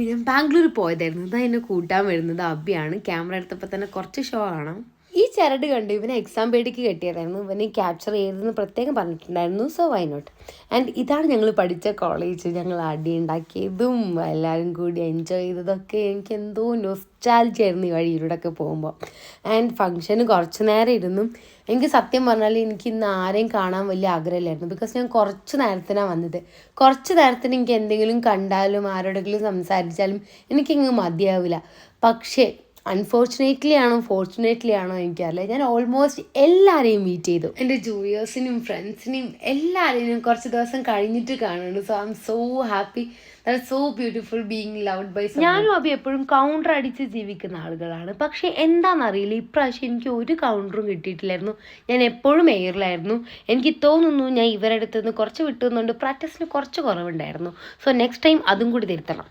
ഞാൻ ബാംഗ്ലൂർ പോയതായിരുന്നു. ഇതാ എന്നെ കൂട്ടാൻ വരുന്നത് അബിയാണ്. ക്യാമറ എടുത്തപ്പോൾ തന്നെ കുറച്ച് ഷോ കാണാം. ഈ ചരട് കണ്ട് ഇവനെ എക്സാം പേടിക്ക് കെട്ടിയതായിരുന്നു. ഇവനെ ക്യാപ്ചർ ചെയ്തതെന്ന് പ്രത്യേകം പറഞ്ഞിട്ടുണ്ടായിരുന്നു. So why not. ആൻഡ് ഇതാണ് ഞങ്ങൾ പഠിച്ച കോളേജ്. ഞങ്ങൾ അടി ഉണ്ടാക്കിയതും എല്ലാവരും കൂടി എൻജോയ് ചെയ്തതൊക്കെ എനിക്ക് എന്തോ നൊസ്റ്റാൾജി ആയിരുന്നു ഈ വഴിയിലൂടെയൊക്കെ പോകുമ്പോൾ. ആൻഡ് ഫംഗ്ഷന് കുറച്ച് നേരം ഇരുന്നു. എനിക്ക് സത്യം പറഞ്ഞാൽ എനിക്ക് ഇന്ന് ആരെയും കാണാൻ വലിയ ആഗ്രഹമില്ലായിരുന്നു. ബിക്കോസ് ഞാൻ കുറച്ച് നേരത്തിനാണ് വന്നത്. കുറച്ച് നേരത്തിന് എനിക്ക് എന്തെങ്കിലും കണ്ടാലും ആരോടെങ്കിലും സംസാരിച്ചാലും എനിക്കിങ്ങ് മതിയാവില്ല. പക്ഷേ ഫോർച്ചുനേറ്റ്ലി ആണോ എനിക്കറിയില്ല, ഞാൻ ഓൾമോസ്റ്റ് എല്ലാവരെയും മീറ്റ് ചെയ്തു. എൻ്റെ ജൂനിയേഴ്സിനും ഫ്രണ്ട്സിനെയും എല്ലാവരെയും കുറച്ച് ദിവസം കഴിഞ്ഞിട്ട് കാണുന്നുണ്ട്. So I am so happy. That so beautiful being loved by someone. ഞാനും അബി എപ്പോഴും കൗണ്ടർ അടിച്ച് ജീവിക്കുന്ന ആളുകളാണ്. പക്ഷേ എന്താണെന്നറിയില്ല, ഇപ്രാവശ്യം എനിക്ക് ഒരു കൗണ്ടറും കിട്ടിയിട്ടില്ലായിരുന്നു. ഞാൻ എപ്പോഴും എയറിലായിരുന്നു. എനിക്ക് തോന്നുന്നു ഞാൻ ഇവരുടെ അടുത്ത് നിന്ന് കുറച്ച് വിട്ടുന്നുണ്ട്. പ്രാക്ടീസിന് കുറച്ച് കുറവുണ്ടായിരുന്നു. സോ നെക്സ്റ്റ് ടൈം അതും കൂടി തിരുത്തണം.